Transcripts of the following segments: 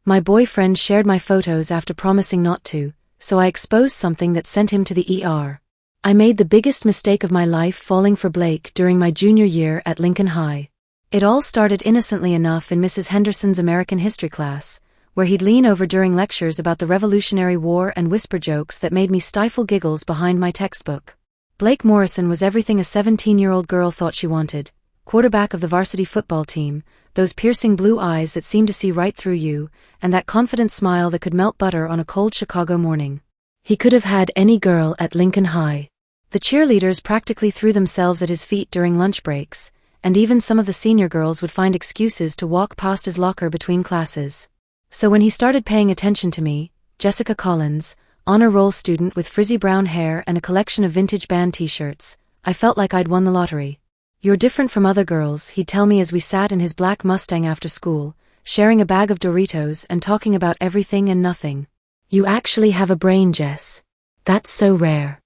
My boyfriend shared my photos after promising not to, so I exposed something that sent him to the ER. I made the biggest mistake of my life falling for Blake during my junior year at Lincoln High. It all started innocently enough in Mrs. Henderson's American history class, where he'd lean over during lectures about the Revolutionary War and whisper jokes that made me stifle giggles behind my textbook. Blake Morrison was everything a 17-year-old girl thought she wanted: quarterback of the varsity football team, those piercing blue eyes that seemed to see right through you, and that confident smile that could melt butter on a cold Chicago morning. He could have had any girl at Lincoln High. The cheerleaders practically threw themselves at his feet during lunch breaks, and even some of the senior girls would find excuses to walk past his locker between classes. So when he started paying attention to me, Jessica Collins, honor roll student with frizzy brown hair and a collection of vintage band t-shirts, I felt like I'd won the lottery. "You're different from other girls," he'd tell me as we sat in his black Mustang after school, sharing a bag of Doritos and talking about everything and nothing. "You actually have a brain, Jess. That's so rare."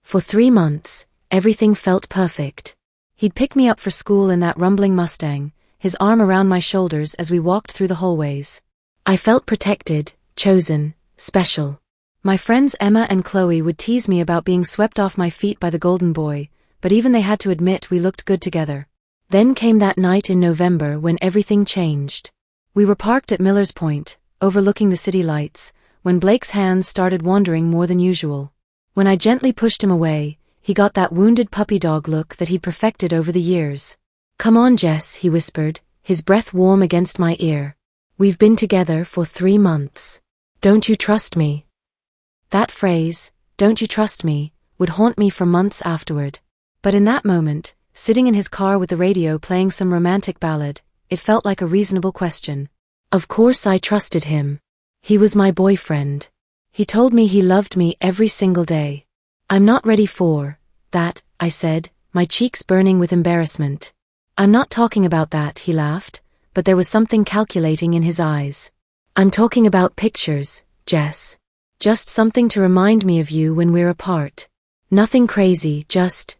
For 3 months, everything felt perfect. He'd pick me up for school in that rumbling Mustang, his arm around my shoulders as we walked through the hallways. I felt protected, chosen, special. My friends Emma and Chloe would tease me about being swept off my feet by the golden boy, but even they had to admit we looked good together. Then came that night in November when everything changed. We were parked at Miller's Point, overlooking the city lights, when Blake's hands started wandering more than usual. When I gently pushed him away, he got that wounded puppy dog look that he'd perfected over the years. "Come on, Jess," he whispered, his breath warm against my ear. "We've been together for 3 months. Don't you trust me?" That phrase, "don't you trust me," would haunt me for months afterward. But in that moment, sitting in his car with the radio playing some romantic ballad, it felt like a reasonable question. Of course I trusted him. He was my boyfriend. He told me he loved me every single day. "I'm not ready for that," I said, my cheeks burning with embarrassment. "I'm not talking about that," he laughed, but there was something calculating in his eyes. "I'm talking about pictures, Jess. Just something to remind me of you when we're apart. Nothing crazy, just,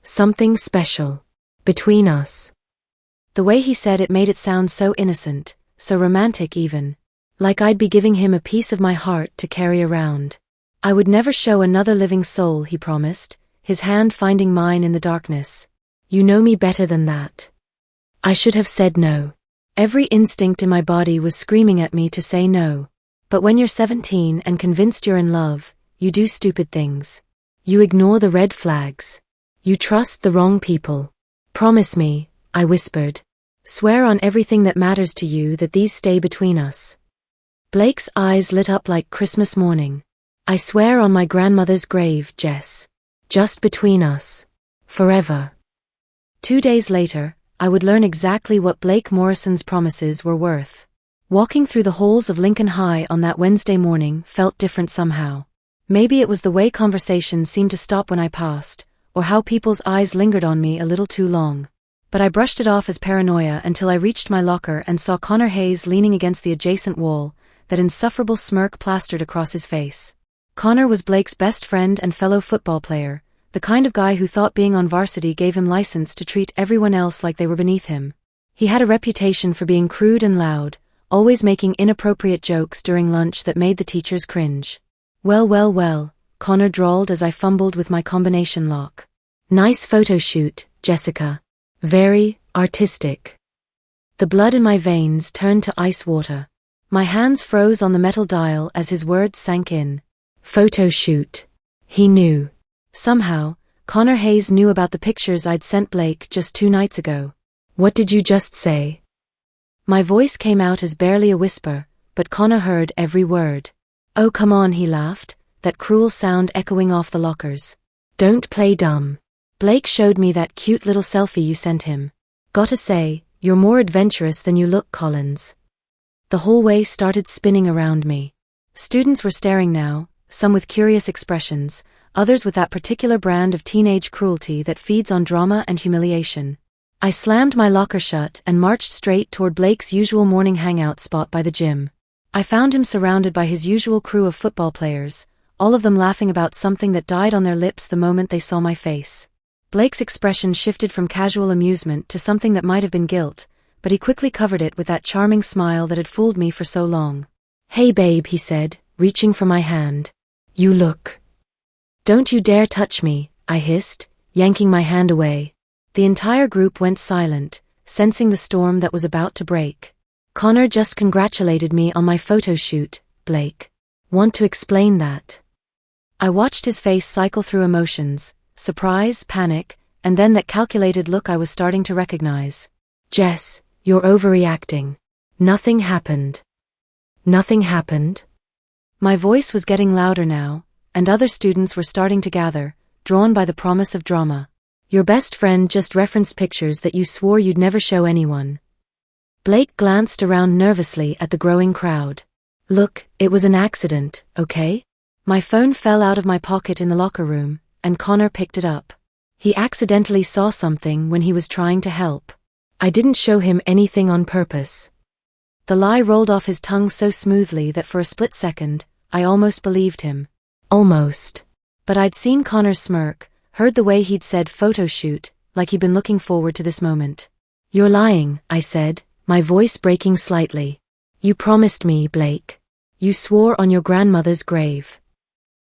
something special. Between us." The way he said it made it sound so innocent, so romantic even. Like I'd be giving him a piece of my heart to carry around. "I would never show another living soul," he promised, his hand finding mine in the darkness. "You know me better than that." I should have said no. Every instinct in my body was screaming at me to say no. But when you're 17 and convinced you're in love, you do stupid things. You ignore the red flags. You trust the wrong people. "Promise me," I whispered. "Swear on everything that matters to you that these stay between us." Blake's eyes lit up like Christmas morning. "I swear on my grandmother's grave, Jess. Just between us. Forever." 2 days later, I would learn exactly what Blake Morrison's promises were worth. Walking through the halls of Lincoln High on that Wednesday morning felt different somehow. Maybe it was the way conversations seemed to stop when I passed, or how people's eyes lingered on me a little too long. But I brushed it off as paranoia until I reached my locker and saw Connor Hayes leaning against the adjacent wall, that insufferable smirk plastered across his face. Connor was Blake's best friend and fellow football player, the kind of guy who thought being on varsity gave him license to treat everyone else like they were beneath him. He had a reputation for being crude and loud, always making inappropriate jokes during lunch that made the teachers cringe. Well, Connor drawled as I fumbled with my combination lock. "Nice photo shoot, Jessica. Very artistic." The blood in my veins turned to ice water. My hands froze on the metal dial as his words sank in. Photo shoot. He knew. Somehow, Connor Hayes knew about the pictures I'd sent Blake just 2 nights ago. "What did you just say?" My voice came out as barely a whisper, but Connor heard every word. "Oh, come on," he laughed, that cruel sound echoing off the lockers. "Don't play dumb. Blake showed me that cute little selfie you sent him. Gotta say, you're more adventurous than you look, Collins." The hallway started spinning around me. Students were staring now, some with curious expressions, others with that particular brand of teenage cruelty that feeds on drama and humiliation. I slammed my locker shut and marched straight toward Blake's usual morning hangout spot by the gym. I found him surrounded by his usual crew of football players, all of them laughing about something that died on their lips the moment they saw my face. Blake's expression shifted from casual amusement to something that might have been guilt, but he quickly covered it with that charming smile that had fooled me for so long. "Hey babe," he said, reaching for my hand. "You look." "Don't you dare touch me," I hissed, yanking my hand away. The entire group went silent, sensing the storm that was about to break. "Connor just congratulated me on my photo shoot, Blake. Want to explain that?" I watched his face cycle through emotions, surprise, panic, and then that calculated look I was starting to recognize. "Jess, you're overreacting. Nothing happened." "Nothing happened?" My voice was getting louder now, and other students were starting to gather, drawn by the promise of drama. "Your best friend just referenced pictures that you swore you'd never show anyone." Blake glanced around nervously at the growing crowd. "Look, it was an accident, okay?" My phone fell out of my pocket in the locker room, and Connor picked it up. He accidentally saw something when he was trying to help. I didn't show him anything on purpose. The lie rolled off his tongue so smoothly that for a split second, I almost believed him. Almost. But I'd seen Connor's smirk, heard the way he'd said photo shoot, like he'd been looking forward to this moment. "You're lying," I said, my voice breaking slightly. "You promised me, Blake. You swore on your grandmother's grave."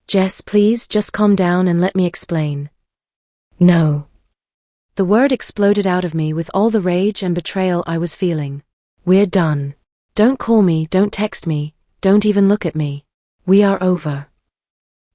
"Jess, please just calm down and let me explain." "No." The word exploded out of me with all the rage and betrayal I was feeling. "We're done. Don't call me, don't text me, don't even look at me. We are over."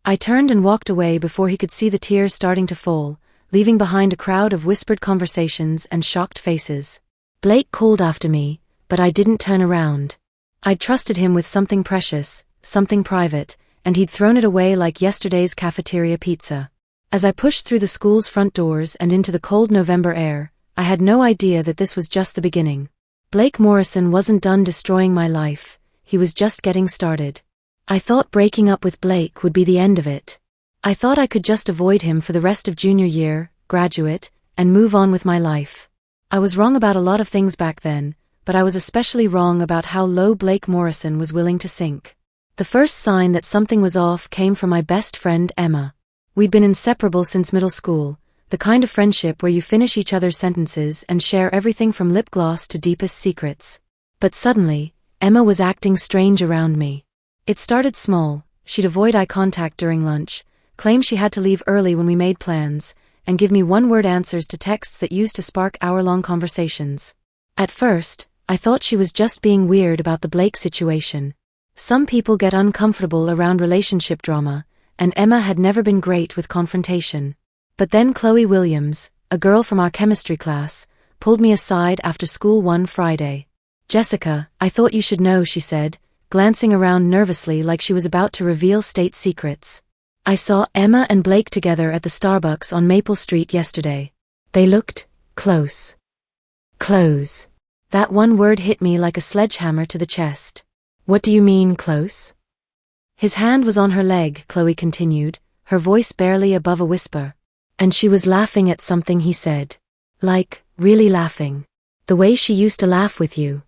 I turned and walked away before he could see the tears starting to fall, leaving behind a crowd of whispered conversations and shocked faces. Blake called after me, but I didn't turn around. I'd trusted him with something precious, something private, and he'd thrown it away like yesterday's cafeteria pizza. As I pushed through the school's front doors and into the cold November air, I had no idea that this was just the beginning. Blake Morrison wasn't done destroying my life, he was just getting started. I thought breaking up with Blake would be the end of it. I thought I could just avoid him for the rest of junior year, graduate, and move on with my life. I was wrong about a lot of things back then, but I was especially wrong about how low Blake Morrison was willing to sink. The first sign that something was off came from my best friend Emma. We'd been inseparable since middle school, the kind of friendship where you finish each other's sentences and share everything from lip gloss to deepest secrets. But suddenly, Emma was acting strange around me. It started small. She'd avoid eye contact during lunch, claim she had to leave early when we made plans, and give me one-word answers to texts that used to spark hour-long conversations. At first, I thought she was just being weird about the Blake situation. Some people get uncomfortable around relationship drama, and Emma had never been great with confrontation. But then Chloe Williams, a girl from our chemistry class, pulled me aside after school one Friday. "Jessica, I thought you should know," she said, glancing around nervously like she was about to reveal state secrets. "I saw Emma and Blake together at the Starbucks on Maple Street yesterday. They looked close." Close. That one word hit me like a sledgehammer to the chest. "What do you mean, close?" "His hand was on her leg," Chloe continued, her voice barely above a whisper. "And she was laughing at something he said. Like, really laughing. The way she used to laugh with you."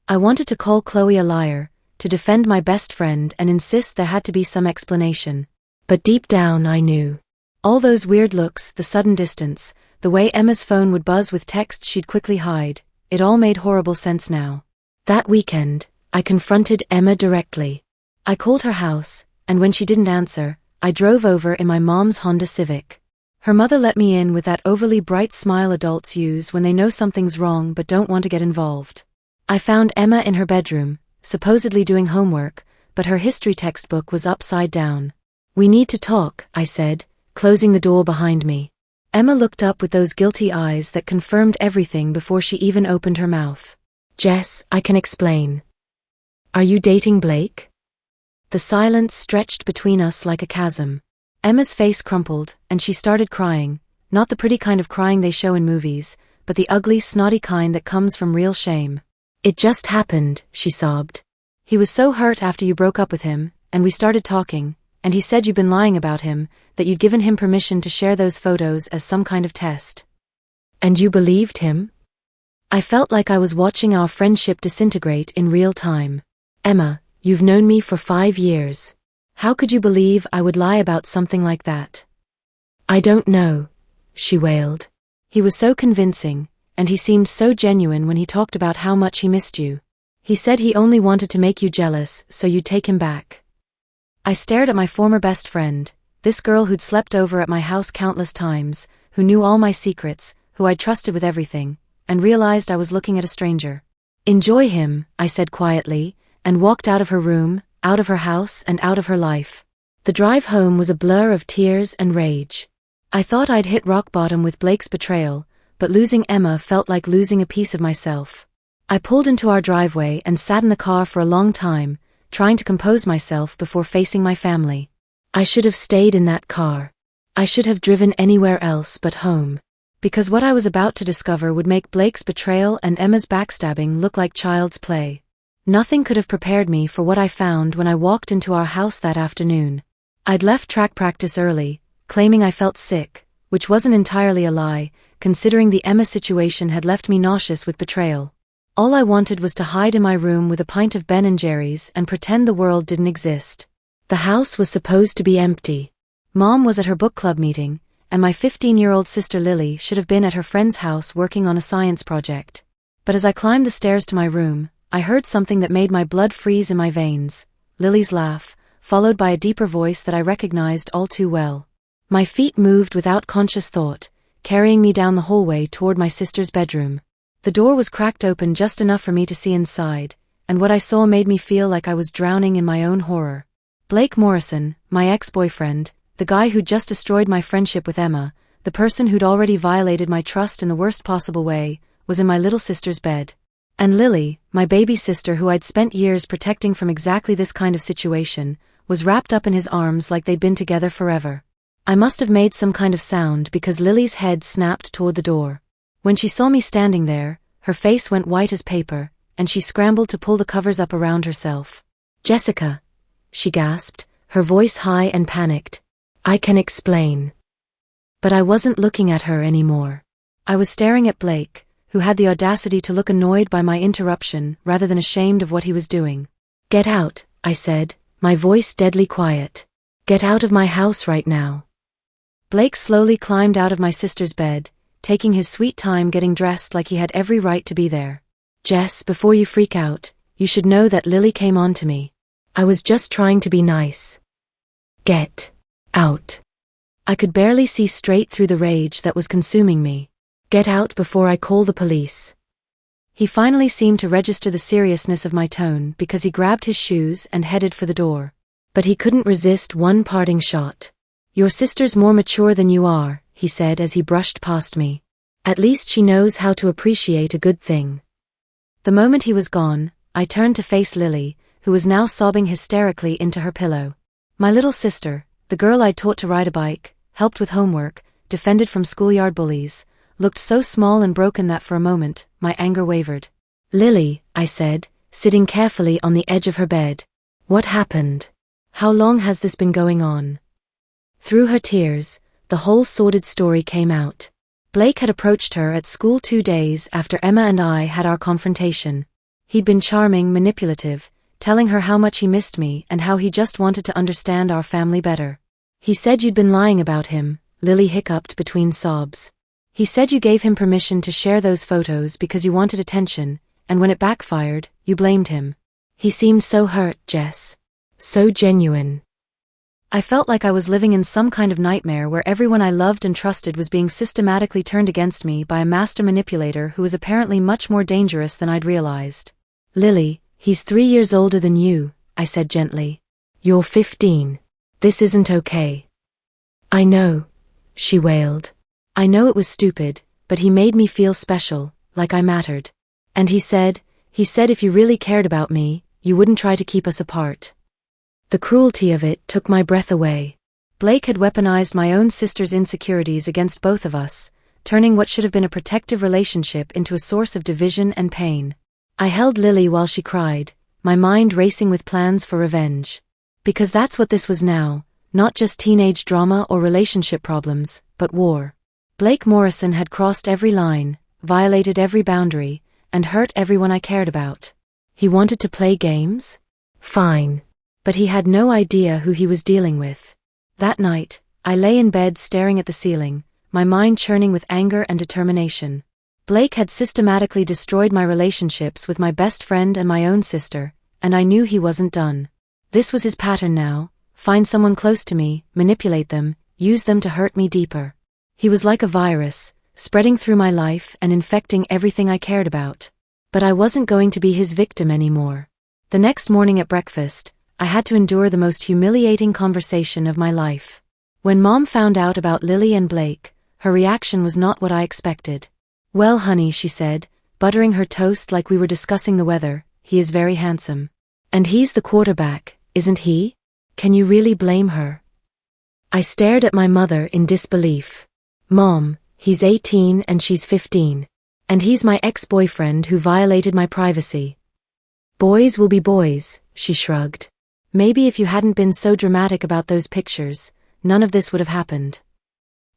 I wanted to call Chloe a liar, to defend my best friend and insist there had to be some explanation. But deep down I knew. All those weird looks, the sudden distance, the way Emma's phone would buzz with texts she'd quickly hide, it all made horrible sense now. That weekend, I confronted Emma directly. I called her house, and when she didn't answer, I drove over in my mom's Honda Civic. Her mother let me in with that overly bright smile adults use when they know something's wrong but don't want to get involved. I found Emma in her bedroom, supposedly doing homework, but her history textbook was upside down. "We need to talk," I said, closing the door behind me. Emma looked up with those guilty eyes that confirmed everything before she even opened her mouth. "Jess, I can explain. Are you dating Blake?" The silence stretched between us like a chasm. Emma's face crumpled, and she started crying, not the pretty kind of crying they show in movies, but the ugly, snotty kind that comes from real shame. "It just happened," she sobbed. "He was so hurt after you broke up with him, and we started talking, and he said you'd been lying about him, that you'd given him permission to share those photos as some kind of test." "And you believed him?" I felt like I was watching our friendship disintegrate in real time. "Emma, you've known me for 5 years. How could you believe I would lie about something like that?" "I don't know," she wailed. "He was so convincing, and he seemed so genuine when he talked about how much he missed you. He said he only wanted to make you jealous so you'd take him back. I stared at my former best friend, this girl who'd slept over at my house countless times, who knew all my secrets, who I'd trusted with everything, and realized I was looking at a stranger. Enjoy him, I said quietly, and walked out of her room, out of her house and out of her life. The drive home was a blur of tears and rage. I thought I'd hit rock bottom with Blake's betrayal, but losing Emma felt like losing a piece of myself. I pulled into our driveway and sat in the car for a long time, trying to compose myself before facing my family. I should have stayed in that car. I should have driven anywhere else but home. Because what I was about to discover would make Blake's betrayal and Emma's backstabbing look like child's play. Nothing could have prepared me for what I found when I walked into our house that afternoon. I'd left track practice early, claiming I felt sick, which wasn't entirely a lie, considering the Emma situation had left me nauseous with betrayal. All I wanted was to hide in my room with a pint of Ben & Jerry's and pretend the world didn't exist. The house was supposed to be empty. Mom was at her book club meeting, and my 15-year-old sister Lily should have been at her friend's house working on a science project. But as I climbed the stairs to my room, I heard something that made my blood freeze in my veins, Lily's laugh, followed by a deeper voice that I recognized all too well. My feet moved without conscious thought, carrying me down the hallway toward my sister's bedroom. The door was cracked open just enough for me to see inside, and what I saw made me feel like I was drowning in my own horror. Blake Morrison, my ex-boyfriend, the guy who'd just destroyed my friendship with Emma, the person who'd already violated my trust in the worst possible way, was in my little sister's bed. And Lily, my baby sister who I'd spent years protecting from exactly this kind of situation, was wrapped up in his arms like they'd been together forever. I must have made some kind of sound because Lily's head snapped toward the door. When she saw me standing there, her face went white as paper, and she scrambled to pull the covers up around herself. "Jessica," she gasped, her voice high and panicked. "I can explain." But I wasn't looking at her anymore. I was staring at Blake, who had the audacity to look annoyed by my interruption rather than ashamed of what he was doing. "Get out," I said, my voice deadly quiet. "Get out of my house right now." Blake slowly climbed out of my sister's bed, taking his sweet time getting dressed like he had every right to be there. "Jess, before you freak out, you should know that Lily came on to me. I was just trying to be nice. Get out." I could barely see straight through the rage that was consuming me. "Get out before I call the police." He finally seemed to register the seriousness of my tone because he grabbed his shoes and headed for the door. But he couldn't resist one parting shot. "Your sister's more mature than you are," he said as he brushed past me. "At least she knows how to appreciate a good thing." The moment he was gone, I turned to face Lily, who was now sobbing hysterically into her pillow. My little sister, the girl I'd taught to ride a bike, helped with homework, defended from schoolyard bullies, looked so small and broken that for a moment, my anger wavered. "Lily," I said, sitting carefully on the edge of her bed. "What happened? How long has this been going on?" Through her tears, the whole sordid story came out. Blake had approached her at school 2 days after Emma and I had our confrontation. He'd been charming, manipulative, telling her how much he missed me and how he just wanted to understand our family better. "He said you'd been lying about him," Lily hiccuped between sobs. "He said you gave him permission to share those photos because you wanted attention, and when it backfired, you blamed him. He seemed so hurt, Jess. So genuine." I felt like I was living in some kind of nightmare where everyone I loved and trusted was being systematically turned against me by a master manipulator who was apparently much more dangerous than I'd realized. "Lily, he's 3 years older than you," I said gently. "You're 15. This isn't okay." "I know," she wailed. "I know it was stupid, but he made me feel special, like I mattered. And he said if you really cared about me, you wouldn't try to keep us apart." The cruelty of it took my breath away. Blake had weaponized my own sister's insecurities against both of us, turning what should have been a protective relationship into a source of division and pain. I held Lily while she cried, my mind racing with plans for revenge. Because that's what this was now, not just teenage drama or relationship problems, but war. Blake Morrison had crossed every line, violated every boundary, and hurt everyone I cared about. He wanted to play games? Fine. But he had no idea who he was dealing with. That night, I lay in bed staring at the ceiling, my mind churning with anger and determination. Blake had systematically destroyed my relationships with my best friend and my own sister, and I knew he wasn't done. This was his pattern now: find someone close to me, manipulate them, use them to hurt me deeper. He was like a virus, spreading through my life and infecting everything I cared about. But I wasn't going to be his victim anymore. The next morning at breakfast, I had to endure the most humiliating conversation of my life. When Mom found out about Lily and Blake, her reaction was not what I expected. "Well, honey," she said, buttering her toast like we were discussing the weather, "he is very handsome. And he's the quarterback, isn't he? Can you really blame her?" I stared at my mother in disbelief. "Mom, he's 18 and she's 15. And he's my ex-boyfriend who violated my privacy." "Boys will be boys," she shrugged. "Maybe if you hadn't been so dramatic about those pictures, none of this would have happened."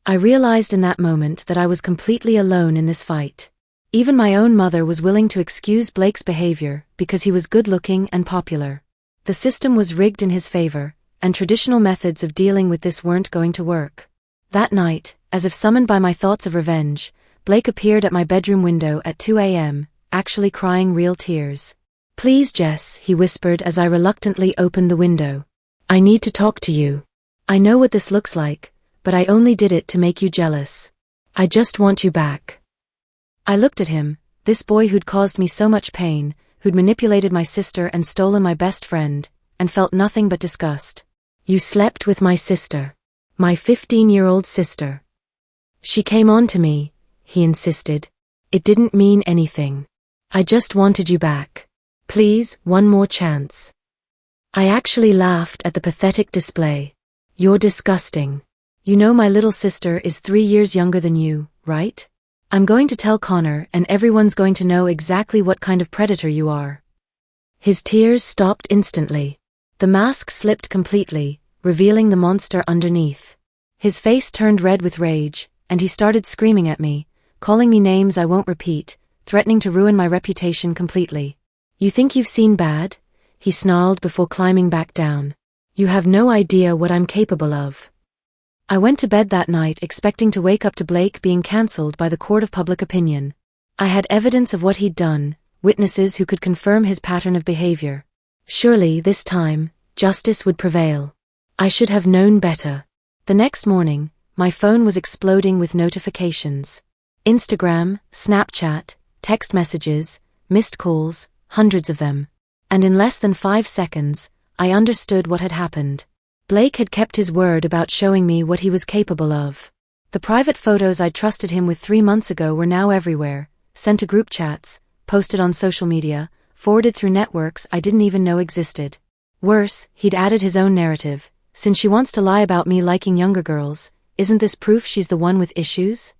I realized in that moment that I was completely alone in this fight. Even my own mother was willing to excuse Blake's behavior because he was good-looking and popular. The system was rigged in his favor, and traditional methods of dealing with this weren't going to work. That night, as if summoned by my thoughts of revenge, Blake appeared at my bedroom window at 2 a.m., actually crying real tears. "Please, Jess," he whispered as I reluctantly opened the window. "I need to talk to you. I know what this looks like, but I only did it to make you jealous. I just want you back." I looked at him, this boy who'd caused me so much pain, who'd manipulated my sister and stolen my best friend, and felt nothing but disgust. "You slept with my sister. My 15-year-old sister. She came on to me," he insisted. "It didn't mean anything. I just wanted you back. Please, one more chance." I actually laughed at the pathetic display. "You're disgusting. You know my little sister is 3 years younger than you, right? I'm going to tell Connor and everyone's going to know exactly what kind of predator you are." His tears stopped instantly. The mask slipped completely, revealing the monster underneath. His face turned red with rage, and he started screaming at me, calling me names I won't repeat, threatening to ruin my reputation completely. "You think you've seen bad?" he snarled before climbing back down. "You have no idea what I'm capable of." I went to bed that night expecting to wake up to Blake being cancelled by the court of public opinion. I had evidence of what he'd done, witnesses who could confirm his pattern of behavior. Surely, this time, justice would prevail. I should have known better. The next morning, my phone was exploding with notifications. Instagram, Snapchat, text messages, missed calls, hundreds of them. And in less than 5 seconds, I understood what had happened. Blake had kept his word about showing me what he was capable of. The private photos I'd trusted him with 3 months ago were now everywhere, sent to group chats, posted on social media, forwarded through networks I didn't even know existed. Worse, he'd added his own narrative. "Since she wants to lie about me liking younger girls, isn't this proof she's the one with issues?"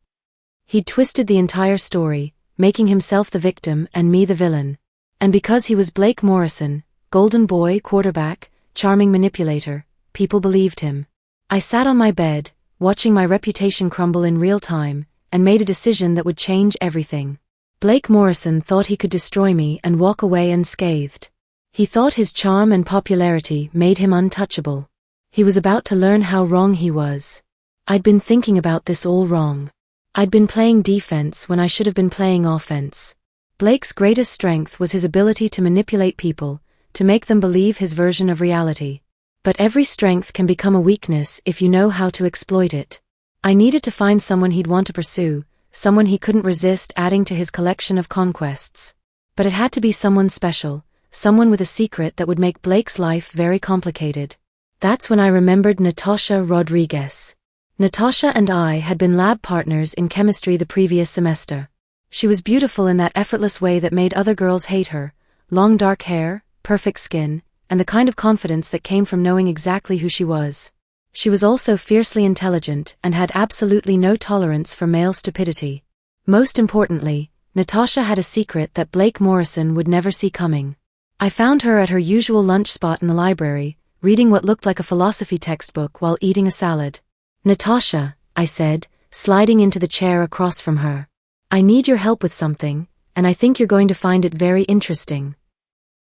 He'd twisted the entire story, making himself the victim and me the villain. And because he was Blake Morrison, golden boy, quarterback, charming manipulator, people believed him. I sat on my bed, watching my reputation crumble in real time, and made a decision that would change everything. Blake Morrison thought he could destroy me and walk away unscathed. He thought his charm and popularity made him untouchable. He was about to learn how wrong he was. I'd been thinking about this all wrong. I'd been playing defense when I should have been playing offense. Blake's greatest strength was his ability to manipulate people, to make them believe his version of reality. But every strength can become a weakness if you know how to exploit it. I needed to find someone he'd want to pursue, someone he couldn't resist adding to his collection of conquests. But it had to be someone special, someone with a secret that would make Blake's life very complicated. That's when I remembered Natasha Rodriguez. Natasha and I had been lab partners in chemistry the previous semester. She was beautiful in that effortless way that made other girls hate her: long dark hair, perfect skin, and the kind of confidence that came from knowing exactly who she was. She was also fiercely intelligent and had absolutely no tolerance for male stupidity. Most importantly, Natasha had a secret that Blake Morrison would never see coming. I found her at her usual lunch spot in the library, reading what looked like a philosophy textbook while eating a salad. "Natasha," I said, sliding into the chair across from her. "I need your help with something, and I think you're going to find it very interesting."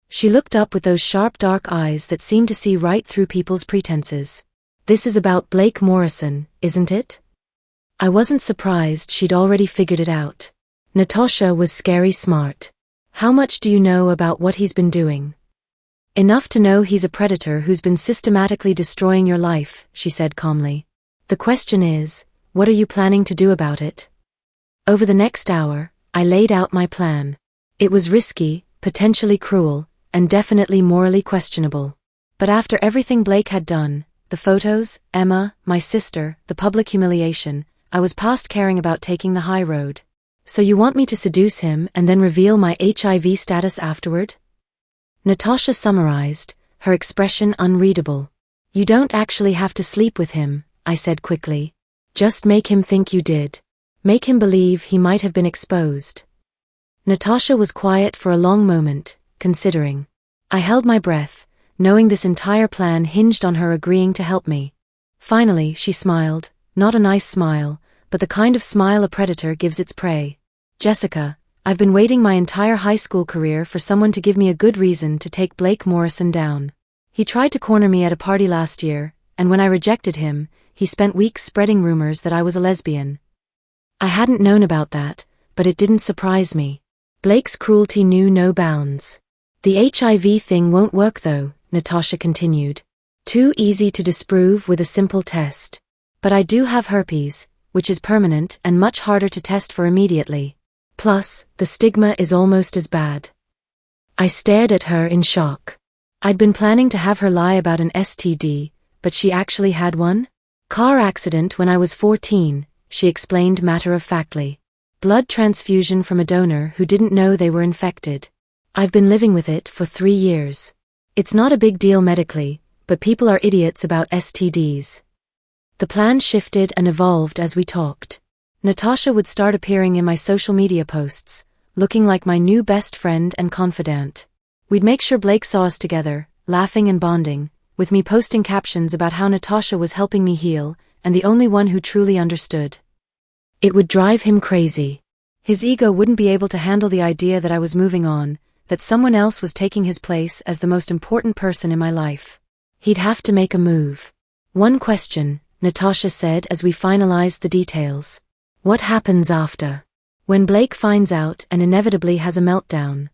She looked up with those sharp dark eyes that seemed to see right through people's pretenses. "This is about Blake Morrison, isn't it?" I wasn't surprised she'd already figured it out. Natasha was scary smart. How much do you know about what he's been doing? Enough to know he's a predator who's been systematically destroying your life, she said calmly. The question is, what are you planning to do about it? Over the next hour, I laid out my plan. It was risky, potentially cruel, and definitely morally questionable. But after everything Blake had done, the photos, Emma, my sister, the public humiliation, I was past caring about taking the high road. So you want me to seduce him and then reveal my HIV status afterward? Natasha summarized, her expression unreadable. You don't actually have to sleep with him, I said quickly. Just make him think you did. Make him believe he might have been exposed. Natasha was quiet for a long moment, considering. I held my breath, knowing this entire plan hinged on her agreeing to help me. Finally, she smiled, not a nice smile, but the kind of smile a predator gives its prey. Jessica, I've been waiting my entire high school career for someone to give me a good reason to take Blake Morrison down. He tried to corner me at a party last year, and when I rejected him, he spent weeks spreading rumors that I was a lesbian. I hadn't known about that, but it didn't surprise me. Blake's cruelty knew no bounds. The HIV thing won't work though, Natasha continued. Too easy to disprove with a simple test. But I do have herpes, which is permanent and much harder to test for immediately. Plus, the stigma is almost as bad. I stared at her in shock. I'd been planning to have her lie about an STD, but she actually had one? Car accident when I was 14, she explained matter-of-factly. Blood transfusion from a donor who didn't know they were infected. I've been living with it for 3 years. It's not a big deal medically, but people are idiots about STDs. The plan shifted and evolved as we talked. Natasha would start appearing in my social media posts, looking like my new best friend and confidant. We'd make sure Blake saw us together, laughing and bonding, with me posting captions about how Natasha was helping me heal, and the only one who truly understood. It would drive him crazy. His ego wouldn't be able to handle the idea that I was moving on, that someone else was taking his place as the most important person in my life. He'd have to make a move. One question, Natasha said as we finalized the details. What happens after? When Blake finds out and inevitably has a meltdown.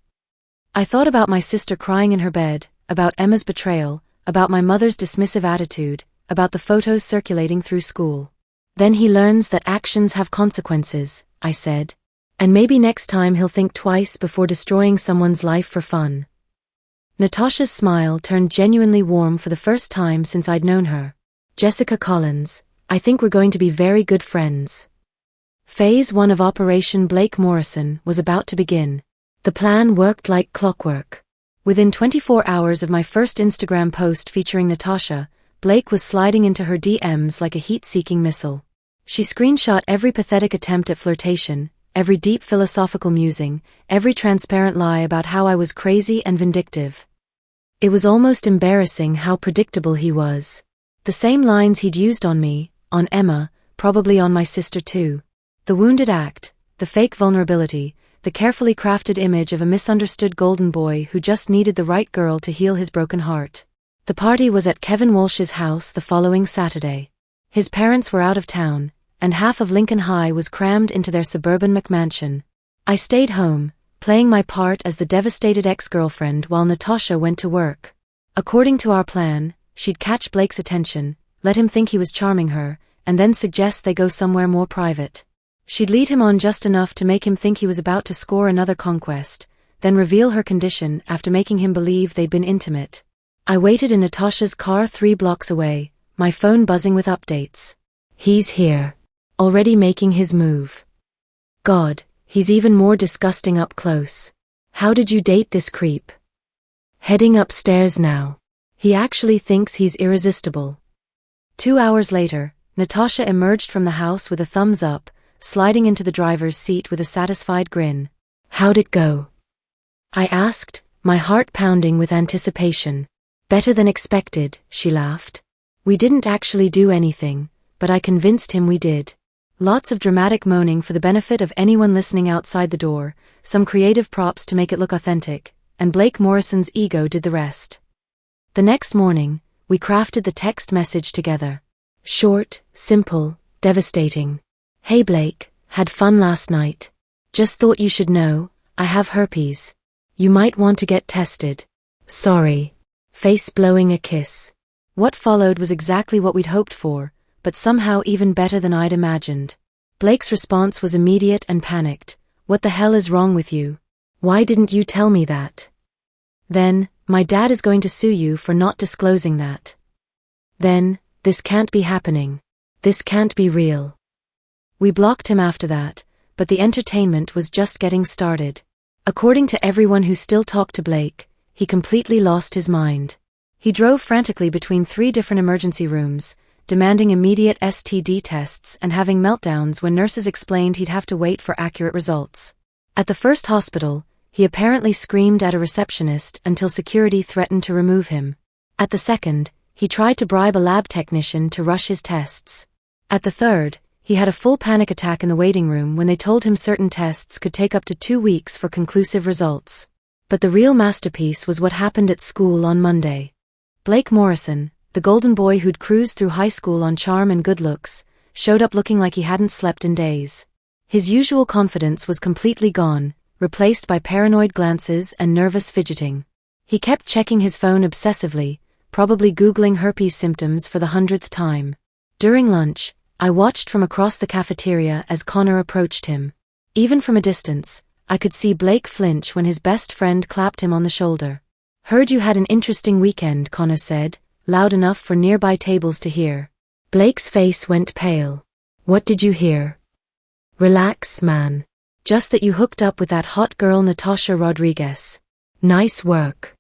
I thought about my sister crying in her bed, about Emma's betrayal, about my mother's dismissive attitude, about the photos circulating through school. Then he learns that actions have consequences, I said. And maybe next time he'll think twice before destroying someone's life for fun. Natasha's smile turned genuinely warm for the first time since I'd known her. Jessica Collins, I think we're going to be very good friends. Phase 1 of Operation Blake Morrison was about to begin. The plan worked like clockwork. Within 24 hours of my first Instagram post featuring Natasha, Blake was sliding into her DMs like a heat-seeking missile. She screenshot every pathetic attempt at flirtation, every deep philosophical musing, every transparent lie about how I was crazy and vindictive. It was almost embarrassing how predictable he was. The same lines he'd used on me, on Emma, probably on my sister too. The wounded act, the fake vulnerability, the carefully crafted image of a misunderstood golden boy who just needed the right girl to heal his broken heart. The party was at Kevin Walsh's house the following Saturday. His parents were out of town, and half of Lincoln High was crammed into their suburban McMansion. I stayed home, playing my part as the devastated ex-girlfriend while Natasha went to work. According to our plan, she'd catch Blake's attention, let him think he was charming her, and then suggest they go somewhere more private. She'd lead him on just enough to make him think he was about to score another conquest, then reveal her condition after making him believe they'd been intimate. I waited in Natasha's car 3 blocks away, my phone buzzing with updates. He's here. Already making his move. God, he's even more disgusting up close. How did you date this creep? Heading upstairs now. He actually thinks he's irresistible. 2 hours later, Natasha emerged from the house with a thumbs up, sliding into the driver's seat with a satisfied grin. How'd it go? I asked, my heart pounding with anticipation. Better than expected, she laughed. We didn't actually do anything, but I convinced him we did. Lots of dramatic moaning for the benefit of anyone listening outside the door, some creative props to make it look authentic, and Blake Morrison's ego did the rest. The next morning, we crafted the text message together. Short, simple, devastating. Hey Blake, had fun last night. Just thought you should know, I have herpes. You might want to get tested. Sorry. Face blowing a kiss. What followed was exactly what we'd hoped for, but somehow even better than I'd imagined. Blake's response was immediate and panicked. What the hell is wrong with you? Why didn't you tell me that? Then, my dad is going to sue you for not disclosing that. Then, this can't be happening. This can't be real. We blocked him after that, but the entertainment was just getting started. According to everyone who still talked to Blake, he completely lost his mind. He drove frantically between 3 different emergency rooms, demanding immediate STD tests and having meltdowns when nurses explained he'd have to wait for accurate results. At the first hospital, he apparently screamed at a receptionist until security threatened to remove him. At the second, he tried to bribe a lab technician to rush his tests. At the third, he had a full panic attack in the waiting room when they told him certain tests could take up to 2 weeks for conclusive results. But the real masterpiece was what happened at school on Monday. Blake Morrison, the golden boy who'd cruised through high school on charm and good looks, showed up looking like he hadn't slept in days. His usual confidence was completely gone, replaced by paranoid glances and nervous fidgeting. He kept checking his phone obsessively, probably Googling herpes symptoms for the 100th time. During lunch, I watched from across the cafeteria as Connor approached him. Even from a distance, I could see Blake flinch when his best friend clapped him on the shoulder. Heard you had an interesting weekend, Connor said, loud enough for nearby tables to hear. Blake's face went pale. What did you hear? Relax, man. Just that you hooked up with that hot girl Natasha Rodriguez. Nice work.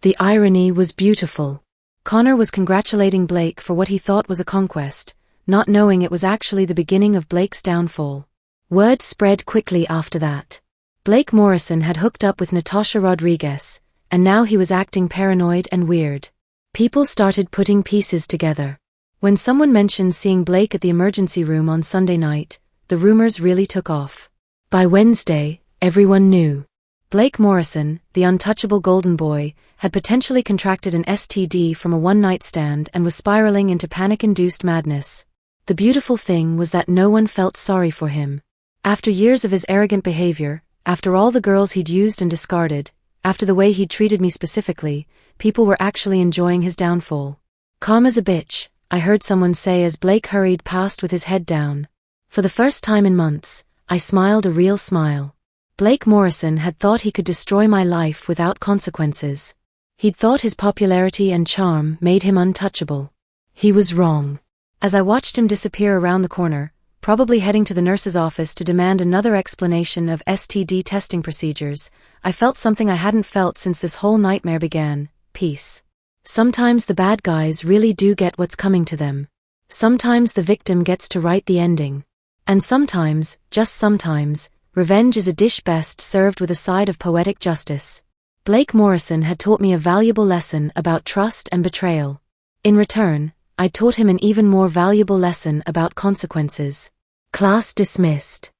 The irony was beautiful. Connor was congratulating Blake for what he thought was a conquest, not knowing it was actually the beginning of Blake's downfall. Word spread quickly after that. Blake Morrison had hooked up with Natasha Rodriguez, and now he was acting paranoid and weird. People started putting pieces together. When someone mentioned seeing Blake at the emergency room on Sunday night, the rumors really took off. By Wednesday, everyone knew. Blake Morrison, the untouchable golden boy, had potentially contracted an STD from a one-night stand and was spiraling into panic-induced madness. The beautiful thing was that no one felt sorry for him. After years of his arrogant behavior, after all the girls he'd used and discarded, after the way he'd treated me specifically, people were actually enjoying his downfall. Calm as a bitch, I heard someone say as Blake hurried past with his head down. For the first time in months, I smiled a real smile. Blake Morrison had thought he could destroy my life without consequences. He'd thought his popularity and charm made him untouchable. He was wrong. As I watched him disappear around the corner, probably heading to the nurse's office to demand another explanation of STD testing procedures, I felt something I hadn't felt since this whole nightmare began: peace. Sometimes the bad guys really do get what's coming to them. Sometimes the victim gets to write the ending. And sometimes, just sometimes, revenge is a dish best served with a side of poetic justice. Blake Morrison had taught me a valuable lesson about trust and betrayal. In return, I taught him an even more valuable lesson about consequences. Class dismissed.